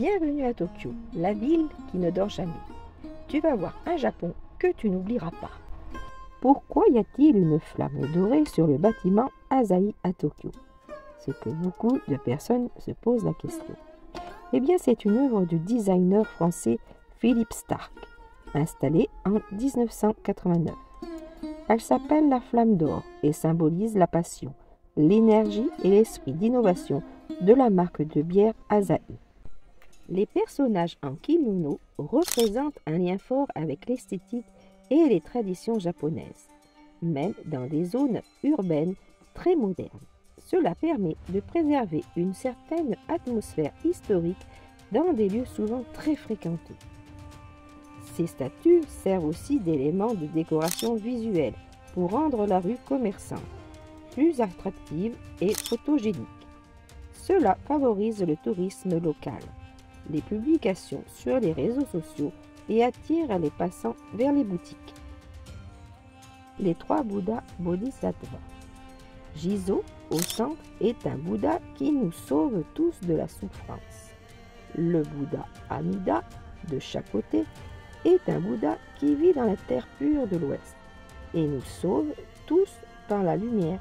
Bienvenue à Tokyo, la ville qui ne dort jamais. Tu vas voir un Japon que tu n'oublieras pas. Pourquoi y a-t-il une flamme dorée sur le bâtiment Asahi à Tokyo? C'est que beaucoup de personnes se posent la question. Eh bien, c'est une œuvre du designer français Philippe Starck, installée en 1989. Elle s'appelle la flamme d'or et symbolise la passion, l'énergie et l'esprit d'innovation de la marque de bière Asahi. Les personnages en kimono représentent un lien fort avec l'esthétique et les traditions japonaises, même dans des zones urbaines très modernes. Cela permet de préserver une certaine atmosphère historique dans des lieux souvent très fréquentés. Ces statues servent aussi d'éléments de décoration visuelle pour rendre la rue commerçante plus attractive et photogénique. Cela favorise le tourisme local, les publications sur les réseaux sociaux et attire les passants vers les boutiques. Les trois Bouddhas Bodhisattvas. Jizo, au centre, est un Bouddha qui nous sauve tous de la souffrance. Le Bouddha Amida, de chaque côté, est un Bouddha qui vit dans la terre pure de l'Ouest et nous sauve tous par la lumière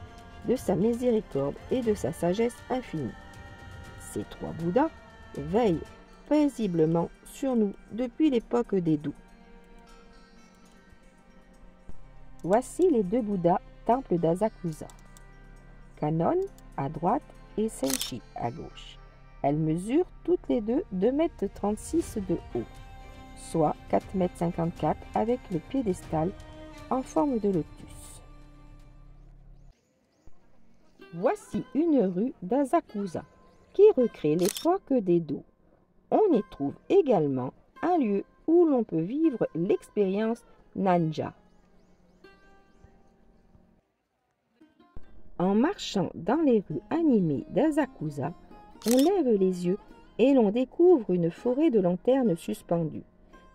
de sa miséricorde et de sa sagesse infinie. Ces trois Bouddhas veillent paisiblement sur nous depuis l'époque d'Edo. Voici les deux Bouddhas temples d'Asakusa. Kannon à droite et Senshi à gauche. Elles mesurent toutes les deux 2,36 m de haut, soit 4,54 m avec le piédestal en forme de lotus. Voici une rue d'Asakusa qui recrée l'époque d'Edo. On y trouve également un lieu où l'on peut vivre l'expérience Nanja. En marchant dans les rues animées d'Asakusa, on lève les yeux et l'on découvre une forêt de lanternes suspendues.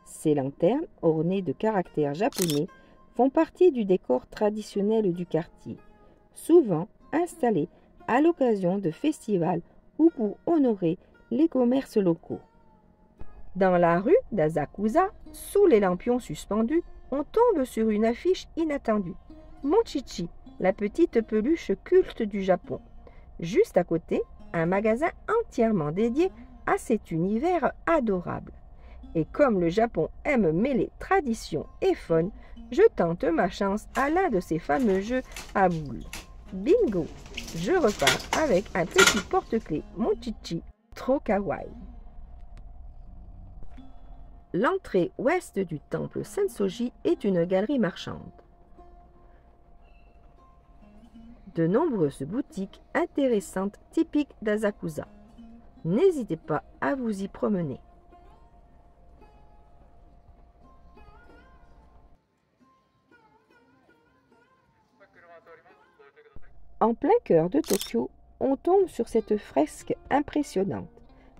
Ces lanternes, ornées de caractères japonais, font partie du décor traditionnel du quartier, souvent installées à l'occasion de festivals ou pour honorer les commerces locaux. Dans la rue d'Asakusa, sous les lampions suspendus, on tombe sur une affiche inattendue. Mochichi, la petite peluche culte du Japon. Juste à côté, un magasin entièrement dédié à cet univers adorable. Et comme le Japon aime mêler tradition et fun, je tente ma chance à l'un de ces fameux jeux à boules. Bingo! Je repars avec un petit porte-clés Mochichi, trop kawaii. L'entrée ouest du temple Sensoji est une galerie marchande. De nombreuses boutiques intéressantes typiques d'Asakusa. N'hésitez pas à vous y promener. En plein cœur de Tokyo, on tombe sur cette fresque impressionnante.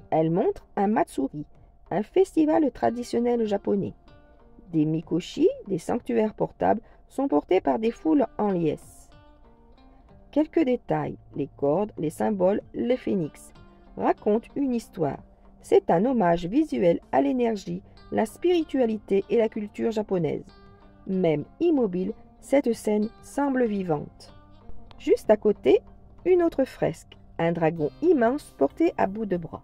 Elle montre un matsuri, un festival traditionnel japonais. Des mikoshi, des sanctuaires portables, sont portés par des foules en liesse. Quelques détails, les cordes, les symboles, le phénix, racontent une histoire. C'est un hommage visuel à l'énergie, la spiritualité et la culture japonaise. Même immobile, cette scène semble vivante. Juste à côté, une autre fresque, un dragon immense porté à bout de bras.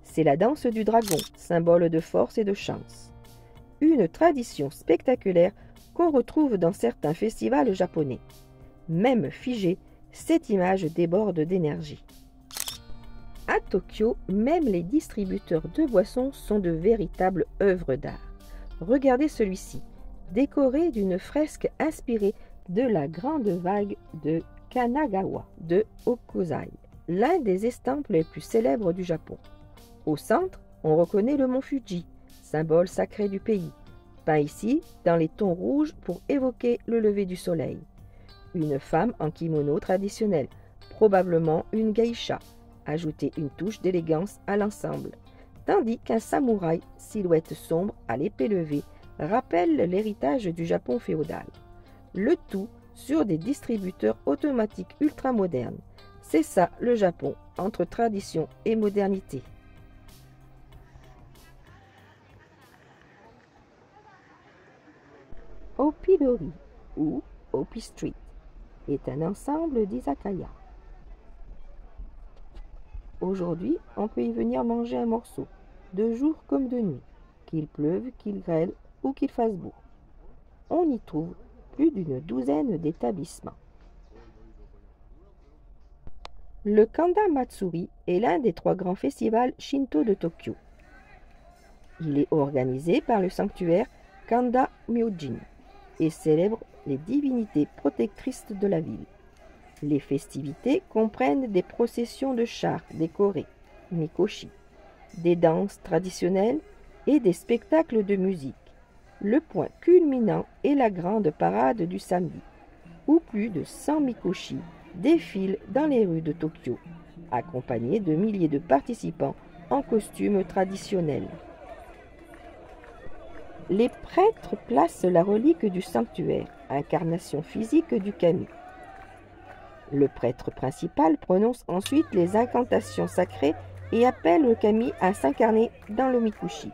C'est la danse du dragon, symbole de force et de chance. Une tradition spectaculaire qu'on retrouve dans certains festivals japonais. Même figée, cette image déborde d'énergie. À Tokyo, même les distributeurs de boissons sont de véritables œuvres d'art. Regardez celui-ci, décoré d'une fresque inspirée de la grande vague de Kanagawa de Hokusai, l'un des estampes les plus célèbres du Japon. Au centre, on reconnaît le mont Fuji, symbole sacré du pays, peint ici dans les tons rouges pour évoquer le lever du soleil. Une femme en kimono traditionnel, probablement une geisha, ajoutait une touche d'élégance à l'ensemble, tandis qu'un samouraï, silhouette sombre à l'épée levée, rappelle l'héritage du Japon féodal. Le tout sur des distributeurs automatiques ultramodernes. C'est ça le Japon, entre tradition et modernité. Opilori ou Opi Street est un ensemble d'izakaya. Aujourd'hui, on peut y venir manger un morceau, de jour comme de nuit, qu'il pleuve, qu'il grêle ou qu'il fasse beau. On y trouve plus d'une douzaine d'établissements. Le Kanda Matsuri est l'un des 3 grands festivals shinto de Tokyo. Il est organisé par le sanctuaire Kanda Myojin et célèbre les divinités protectrices de la ville. Les festivités comprennent des processions de chars décorés, mikoshi, des danses traditionnelles et des spectacles de musique. Le point culminant est la grande parade du samedi, où plus de 100 mikoshi défilent dans les rues de Tokyo, accompagnés de milliers de participants en costumes traditionnels. Les prêtres placent la relique du sanctuaire, incarnation physique du kami. Le prêtre principal prononce ensuite les incantations sacrées et appelle le kami à s'incarner dans le mikoshi.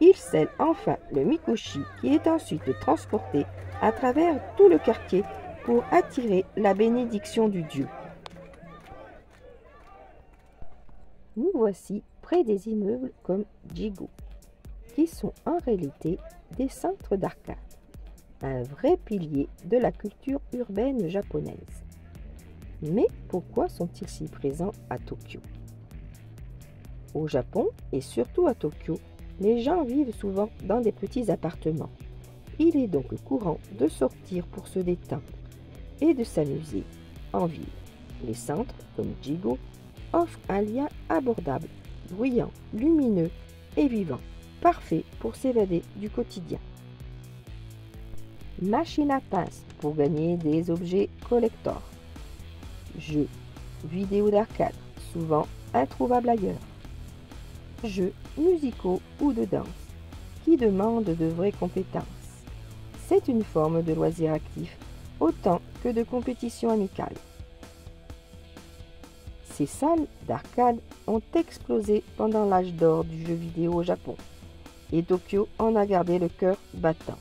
Il scelle enfin le mikoshi qui est ensuite transporté à travers tout le quartier pour attirer la bénédiction du dieu. Nous voici près des immeubles comme Jigo, qui sont en réalité des centres d'arcade, un vrai pilier de la culture urbaine japonaise. Mais pourquoi sont-ils si présents à Tokyo? Au Japon, et surtout à Tokyo, les gens vivent souvent dans des petits appartements. Il est donc courant de sortir pour se détendre et de s'amuser en ville. Les centres, comme Jigo, offrent un lien abordable, bruyant, lumineux et vivant, parfait pour s'évader du quotidien. Machine à pince pour gagner des objets collector. Jeux, vidéos d'arcade, souvent introuvables ailleurs. Jeux musicaux ou de danse, qui demandent de vraies compétences. C'est une forme de loisir actif, autant que de compétition amicale. Ces salles d'arcade ont explosé pendant l'âge d'or du jeu vidéo au Japon, et Tokyo en a gardé le cœur battant.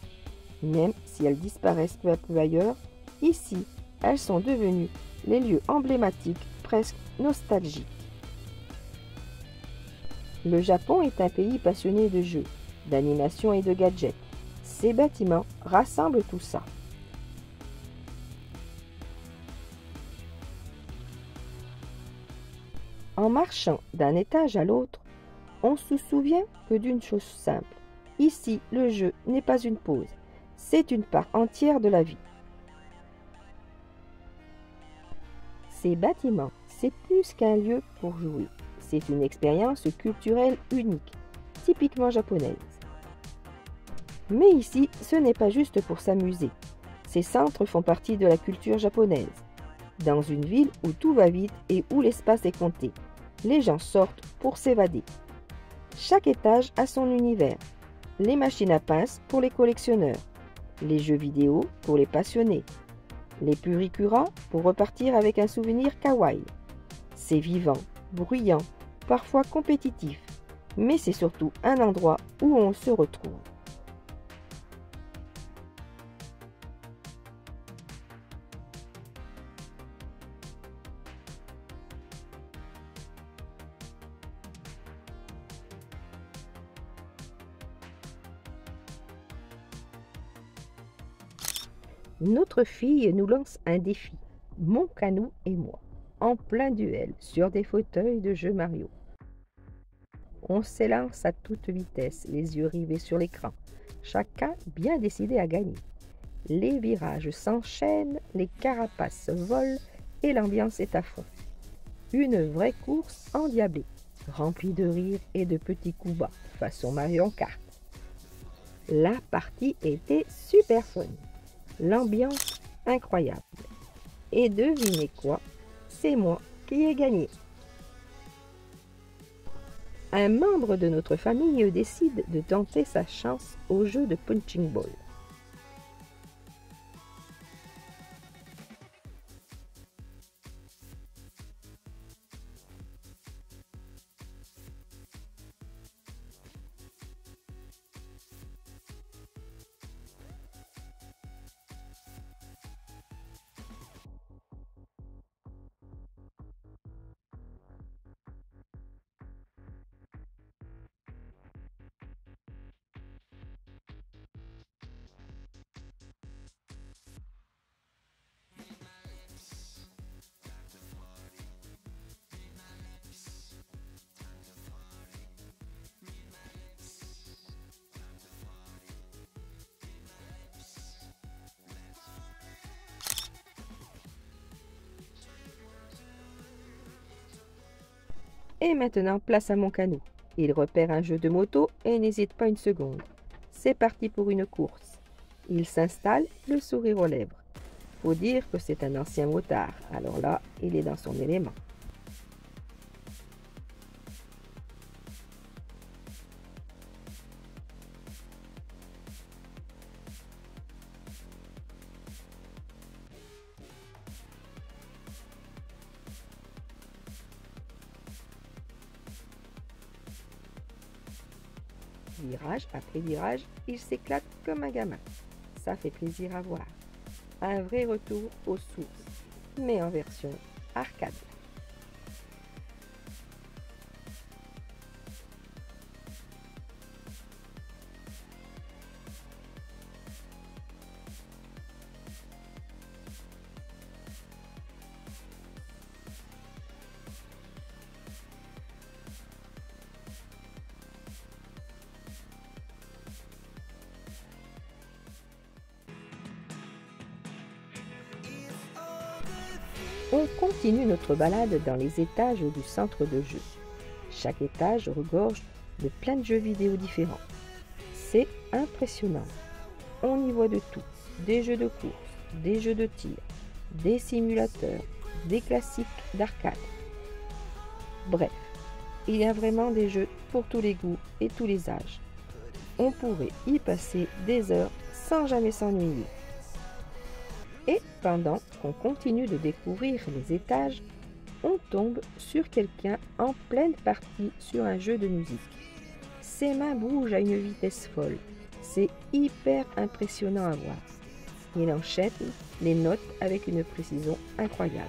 Même si elles disparaissent peu à peu ailleurs, ici, elles sont devenues les lieux emblématiques, presque nostalgiques. Le Japon est un pays passionné de jeux, d'animation et de gadgets. Ces bâtiments rassemblent tout ça. En marchant d'un étage à l'autre, on se souvient que d'une chose simple. Ici, le jeu n'est pas une pause, c'est une part entière de la vie. Ces bâtiments, c'est plus qu'un lieu pour jouer. C'est une expérience culturelle unique, typiquement japonaise. Mais ici, ce n'est pas juste pour s'amuser. Ces centres font partie de la culture japonaise. Dans une ville où tout va vite et où l'espace est compté, les gens sortent pour s'évader. Chaque étage a son univers. Les machines à pince pour les collectionneurs, les jeux vidéo pour les passionnés, les purikura pour repartir avec un souvenir kawaii. C'est vivant, bruyant, parfois compétitif, mais c'est surtout un endroit où on se retrouve. Notre fille nous lance un défi, mon Canou et moi, en plein duel sur des fauteuils de jeu Mario. On s'élance à toute vitesse, les yeux rivés sur l'écran, chacun bien décidé à gagner. Les virages s'enchaînent, les carapaces volent et l'ambiance est à fond. Une vraie course endiablée, remplie de rires et de petits coups bas, façon Mario Kart. La partie était super fun. L'ambiance incroyable. Et devinez quoi? C'est moi qui ai gagné. Un membre de notre famille décide de tenter sa chance au jeu de punching ball. Et maintenant, place à mon canot. Il repère un jeu de moto et n'hésite pas une seconde. C'est parti pour une course. Il s'installe, le sourire aux lèvres. Faut dire que c'est un ancien motard, alors là, il est dans son élément. Virage après virage, il s'éclate comme un gamin. Ça fait plaisir à voir. Un vrai retour aux sources, mais en version arcade. On continue notre balade dans les étages du centre de jeu. Chaque étage regorge de plein de jeux vidéo différents. C'est impressionnant. On y voit de tout. Des jeux de course, des jeux de tir, des simulateurs, des classiques d'arcade. Bref, il y a vraiment des jeux pour tous les goûts et tous les âges. On pourrait y passer des heures sans jamais s'ennuyer. Et pendant qu'on continue de découvrir les étages, on tombe sur quelqu'un en pleine partie sur un jeu de musique. Ses mains bougent à une vitesse folle. C'est hyper impressionnant à voir. Il enchaîne les notes avec une précision incroyable.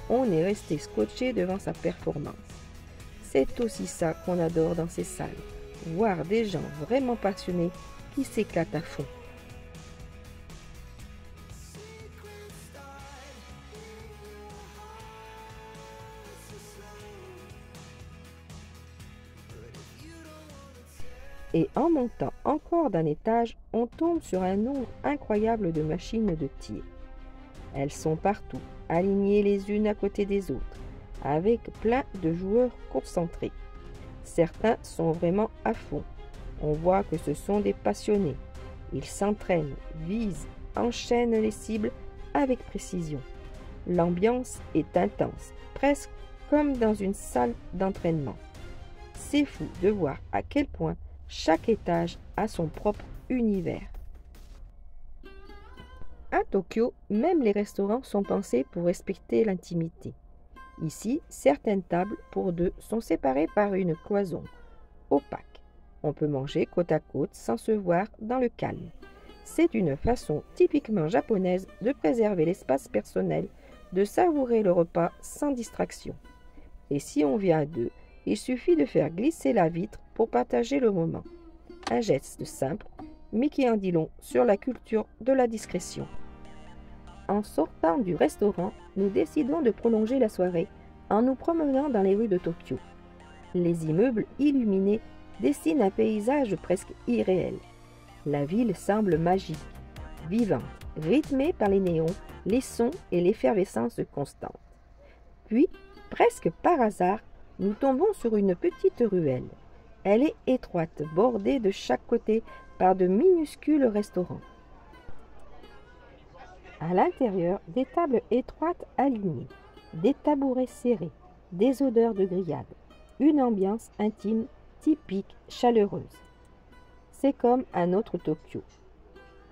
On est resté scotché devant sa performance. C'est aussi ça qu'on adore dans ces salles, voir des gens vraiment passionnés qui s'éclatent à fond. Et en montant encore d'un étage, on tombe sur un nombre incroyable de machines de tir. Elles sont partout, alignées les unes à côté des autres, avec plein de joueurs concentrés. Certains sont vraiment à fond. On voit que ce sont des passionnés. Ils s'entraînent, visent, enchaînent les cibles avec précision. L'ambiance est intense, presque comme dans une salle d'entraînement. C'est fou de voir à quel point chaque étage a son propre univers. À Tokyo, même les restaurants sont pensés pour respecter l'intimité. Ici, certaines tables pour deux sont séparées par une cloison opaque. On peut manger côte à côte sans se voir dans le calme. C'est une façon typiquement japonaise de préserver l'espace personnel, de savourer le repas sans distraction. Et si on vient à deux, il suffit de faire glisser la vitre pour partager le moment. Un geste simple, mais qui en dit long sur la culture de la discrétion. En sortant du restaurant, nous décidons de prolonger la soirée en nous promenant dans les rues de Tokyo. Les immeubles illuminés dessinent un paysage presque irréel. La ville semble magique, vivante, rythmée par les néons, les sons et l'effervescence constante. Puis, presque par hasard, nous tombons sur une petite ruelle. Elle est étroite, bordée de chaque côté par de minuscules restaurants. À l'intérieur, des tables étroites alignées, des tabourets serrés, des odeurs de grillade, une ambiance intime, typique, chaleureuse. C'est comme un autre Tokyo,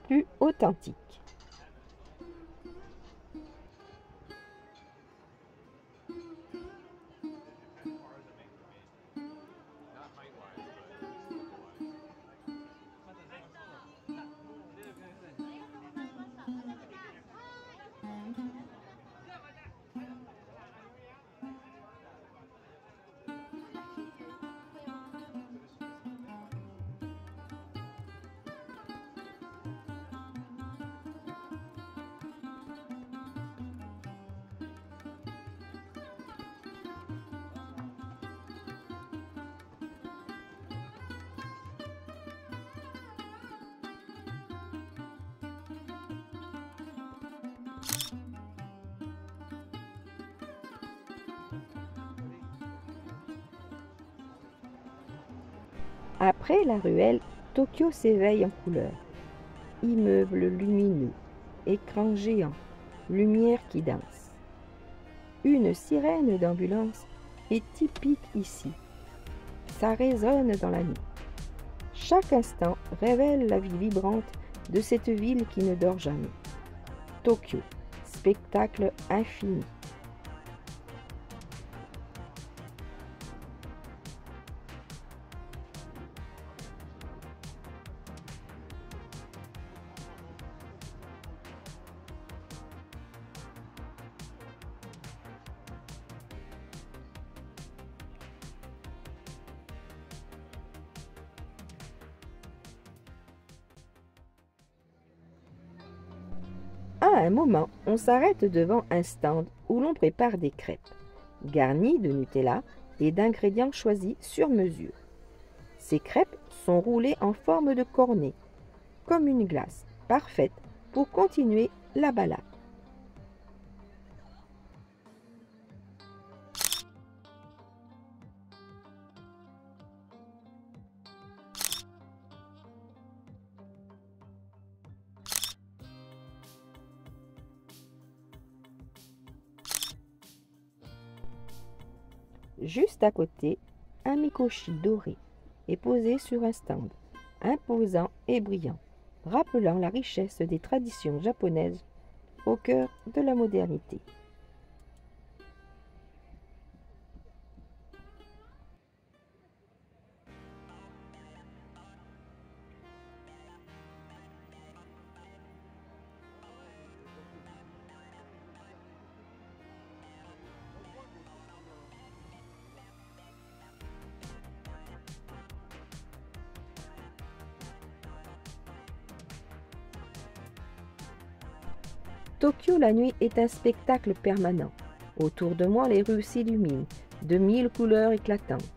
plus authentique. Après la ruelle, Tokyo s'éveille en couleur. Immeubles lumineux, écrans géants, lumière qui danse. Une sirène d'ambulance est typique ici. Ça résonne dans la nuit. Chaque instant révèle la vie vibrante de cette ville qui ne dort jamais. Tokyo, spectacle infini. À un moment, on s'arrête devant un stand où l'on prépare des crêpes, garnies de Nutella et d'ingrédients choisis sur mesure. Ces crêpes sont roulées en forme de cornet, comme une glace, parfaite pour continuer la balade. Juste à côté, un mikoshi doré est posé sur un stand, imposant et brillant, rappelant la richesse des traditions japonaises au cœur de la modernité. Tokyo la nuit est un spectacle permanent. Autour de moi, les rues s'illuminent de 1000 couleurs éclatantes.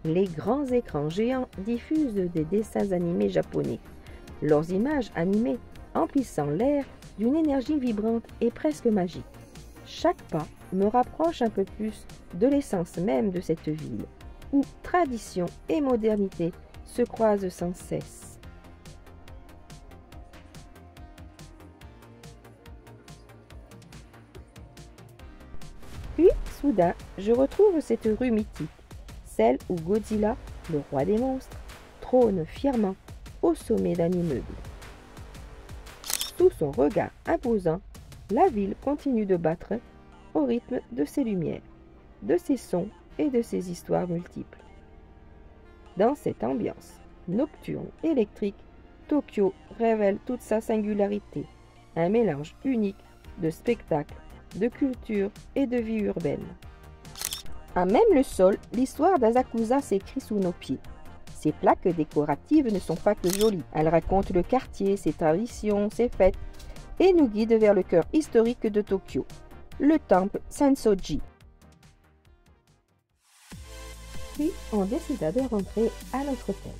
Les grands écrans géants diffusent des dessins animés japonais, leurs images animées emplissant l'air d'une énergie vibrante et presque magique. Chaque pas me rapproche un peu plus de l'essence même de cette ville, où tradition et modernité se croisent sans cesse. Puis, soudain, je retrouve cette rue mythique, celle où Godzilla, le roi des monstres, trône fièrement au sommet d'un immeuble. Sous son regard imposant, la ville continue de battre au rythme de ses lumières, de ses sons et de ses histoires multiples. Dans cette ambiance nocturne électrique, Tokyo révèle toute sa singularité, un mélange unique de spectacle, de culture et de vie urbaine. À même le sol, l'histoire d'Asakusa s'écrit sous nos pieds. Ces plaques décoratives ne sont pas que jolies. Elles racontent le quartier, ses traditions, ses fêtes et nous guident vers le cœur historique de Tokyo, le temple Sensoji. Puis on décida de rentrer à notre hôtel.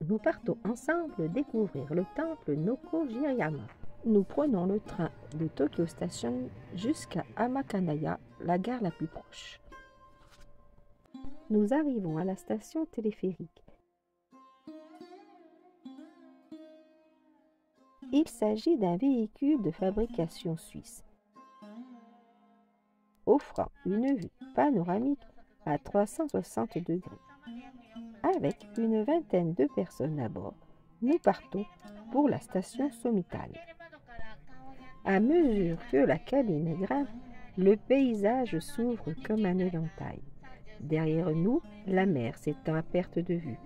Nous partons ensemble découvrir le temple Noko-Jiriyama. Nous prenons le train de Tokyo Station jusqu'à Amakanaya, la gare la plus proche. Nous arrivons à la station téléphérique. Il s'agit d'un véhicule de fabrication suisse, offrant une vue panoramique à 360 degrés. Avec une vingtaine de personnes à bord, nous partons pour la station Sommitale. À mesure que la cabine grimpe, le paysage s'ouvre comme un éventail. Derrière nous, la mer s'étend à perte de vue.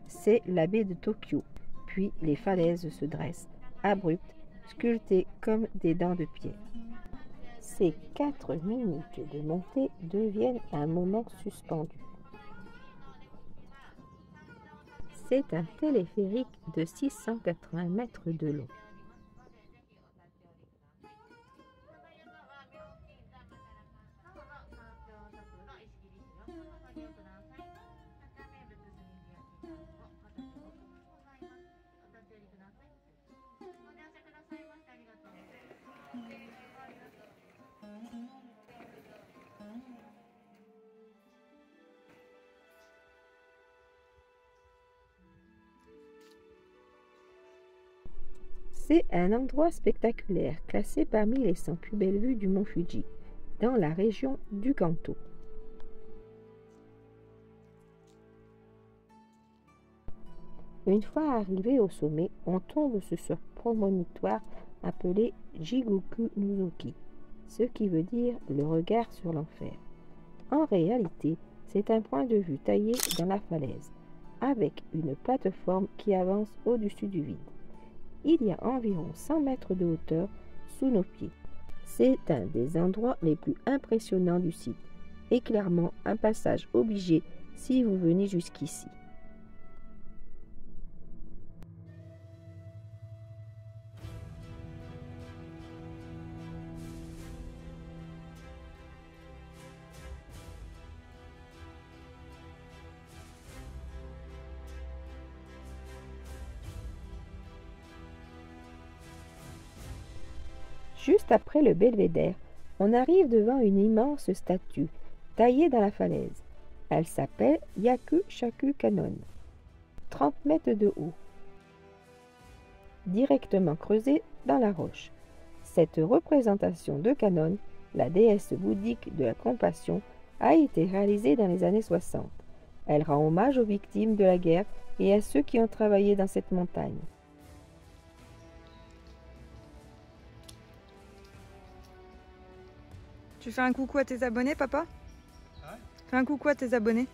C'est la baie de Tokyo, puis les falaises se dressent, abruptes, sculptées comme des dents de pierre. Ces 4 minutes de montée deviennent un moment suspendu. C'est un téléphérique de 680 mètres de long. C'est un endroit spectaculaire classé parmi les 100 plus belles vues du mont Fuji, dans la région du Kanto. Une fois arrivé au sommet, on tombe sur ce promontoire appelé Jigoku Nozoki, ce qui veut dire le regard sur l'enfer. En réalité, c'est un point de vue taillé dans la falaise, avec une plateforme qui avance au-dessus du vide. Il y a environ 100 mètres de hauteur sous nos pieds. C'est un des endroits les plus impressionnants du site et clairement un passage obligé si vous venez jusqu'ici. Juste après le belvédère, on arrive devant une immense statue taillée dans la falaise. Elle s'appelle Yaku Shaku Kannon, 30 mètres de haut, directement creusée dans la roche. Cette représentation de Kannon, la déesse bouddhique de la compassion, a été réalisée dans les années 60. Elle rend hommage aux victimes de la guerre et à ceux qui ont travaillé dans cette montagne. Tu fais un coucou à tes abonnés, papa? Fais un coucou à tes abonnés.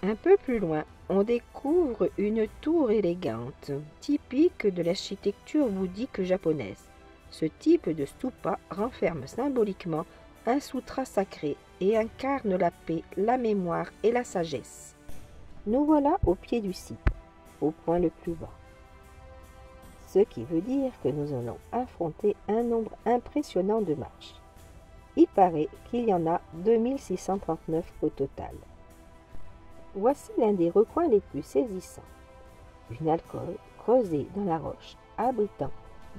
Un peu plus loin, on découvre une tour élégante, typique de l'architecture bouddhique japonaise. Ce type de stupa renferme symboliquement un sutra sacré et incarne la paix, la mémoire et la sagesse. Nous voilà au pied du site, au point le plus bas. Ce qui veut dire que nous allons affronter un nombre impressionnant de marches. Il paraît qu'il y en a 2639 au total. Voici l'un des recoins les plus saisissants. Une alcôve creusée dans la roche, abritant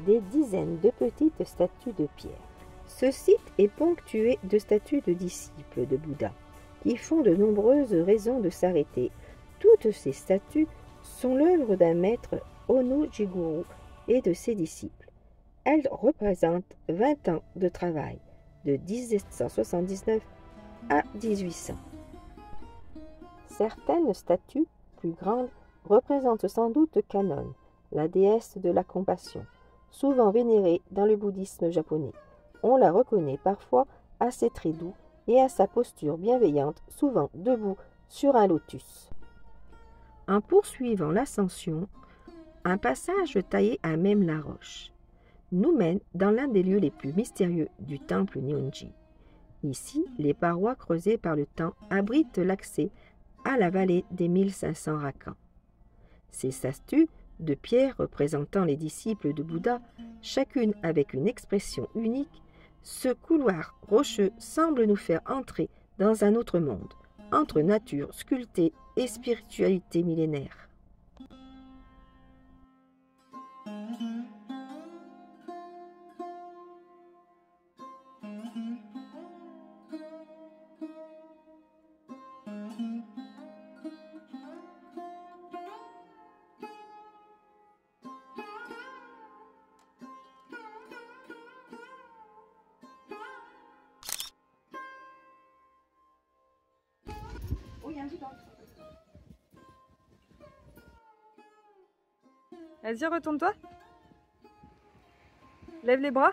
des dizaines de petites statues de pierre. Ce site est ponctué de statues de disciples de Bouddha, qui font de nombreuses raisons de s'arrêter. Toutes ces statues sont l'œuvre d'un maître Ono Jigoro et de ses disciples. Elles représentent 20 ans de travail, de 1779 à 1800. Certaines statues plus grandes représentent sans doute Kannon, la déesse de la compassion, souvent vénérée dans le bouddhisme japonais. On la reconnaît parfois à ses traits doux et à sa posture bienveillante, souvent debout sur un lotus. En poursuivant l'ascension, un passage taillé à même la roche nous mène dans l'un des lieux les plus mystérieux du temple Nihonji. Ici, les parois creusées par le temps abritent l'accès à la vallée des 1500 rakans. Ces statues de pierre représentant les disciples de Bouddha, chacune avec une expression unique, ce couloir rocheux semble nous faire entrer dans un autre monde, entre nature sculptée et spiritualité millénaire. Vas-y, retourne-toi. Lève les bras.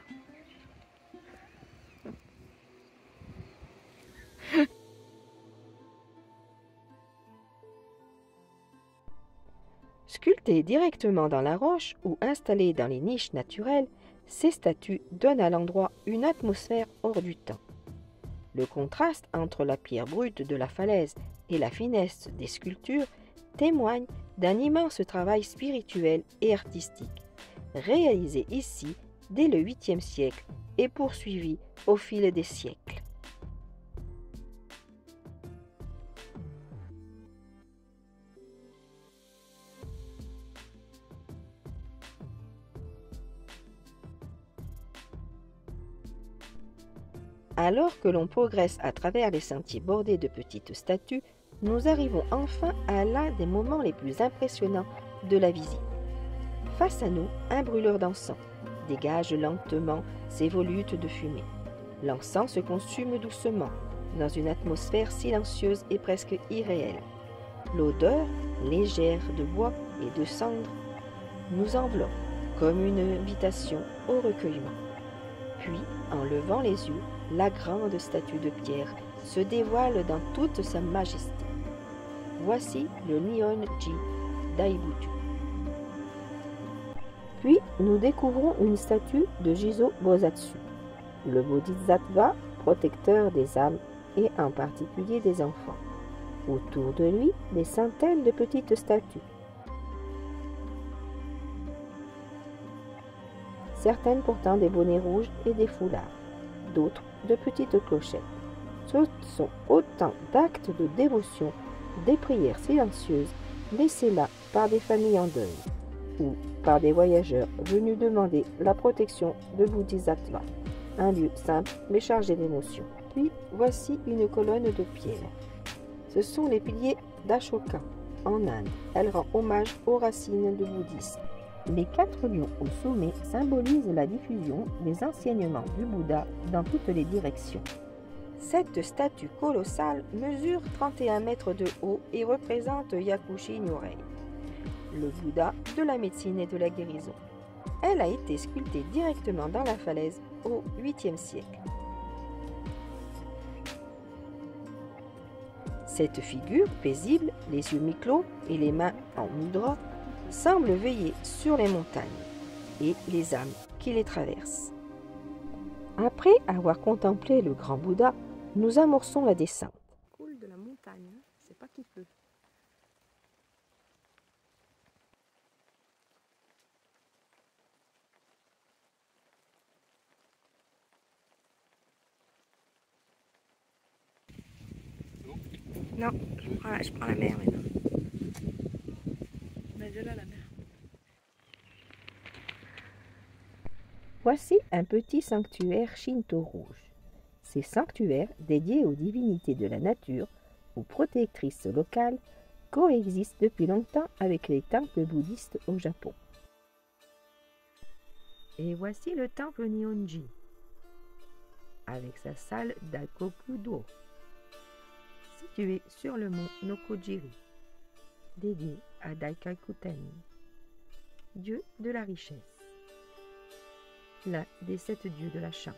Sculptées directement dans la roche ou installées dans les niches naturelles, ces statues donnent à l'endroit une atmosphère hors du temps. Le contraste entre la pierre brute de la falaise et la finesse des sculptures témoigne d'un immense travail spirituel et artistique, réalisé ici dès le 8e siècle et poursuivi au fil des siècles. Alors que l'on progresse à travers les sentiers bordés de petites statues, nous arrivons enfin à l'un des moments les plus impressionnants de la visite. Face à nous, un brûleur d'encens dégage lentement ses volutes de fumée. L'encens se consume doucement, dans une atmosphère silencieuse et presque irréelle. L'odeur, légère de bois et de cendres, nous enveloppe comme une invitation au recueillement. Puis, en levant les yeux, la grande statue de pierre se dévoile dans toute sa majesté. Voici le Nihon-ji Daibuju. Puis, nous découvrons une statue de Jizo Bosatsu, le Bodhisattva protecteur des âmes et en particulier des enfants. Autour de lui, des centaines de petites statues. Certaines portant des bonnets rouges et des foulards, d'autres de petites clochettes. Ce sont autant d'actes de dévotion, des prières silencieuses laissées là par des familles en deuil ou par des voyageurs venus demander la protection de Bodhisattva, un lieu simple mais chargé d'émotions. Puis voici une colonne de pierre. Ce sont les piliers d'Ashoka en Inde. Elle rend hommage aux racines du bouddhisme. Les 4 lions au sommet symbolisent la diffusion des enseignements du Bouddha dans toutes les directions. Cette statue colossale mesure 31 mètres de haut et représente Yakushi Nyorei, le Bouddha de la médecine et de la guérison. Elle a été sculptée directement dans la falaise au 8e siècle. Cette figure paisible, les yeux mi-clos et les mains en mudra, semble veiller sur les montagnes et les âmes qui les traversent. Après avoir contemplé le grand Bouddha, nous amorçons la descente. Cool de la montagne, c'est pas qui peut. Non, je prends la mer maintenant. On est déjà là, la mer. Voici un petit sanctuaire shinto rouge. Ces sanctuaires, dédiés aux divinités de la nature, aux protectrices locales, coexistent depuis longtemps avec les temples bouddhistes au Japon. Et voici le temple Nihonji, avec sa salle d'Akokudo, située sur le mont Nokojiri, dédié à Daikakuten, dieu de la richesse, l'un des 7 dieux de la chance.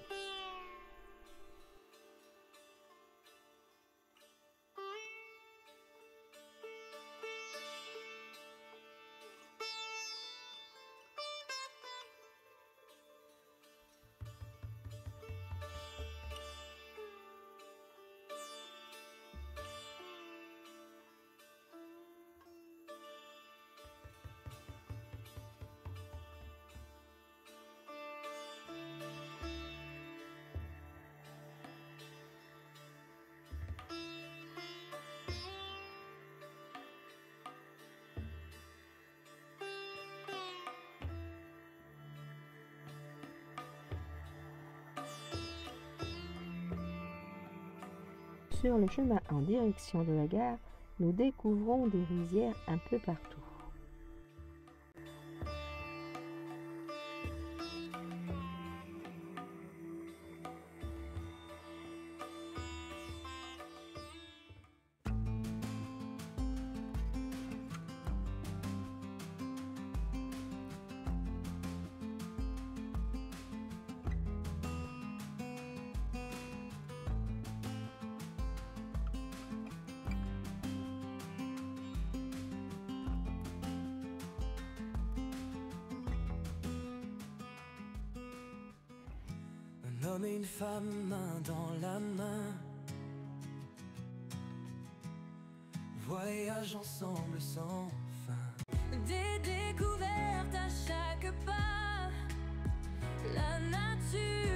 Sur le chemin en direction de la gare, nous découvrons des rizières un peu partout. Un homme et une femme, main dans la main, voyagent ensemble sans fin. Des découvertes à chaque pas, la nature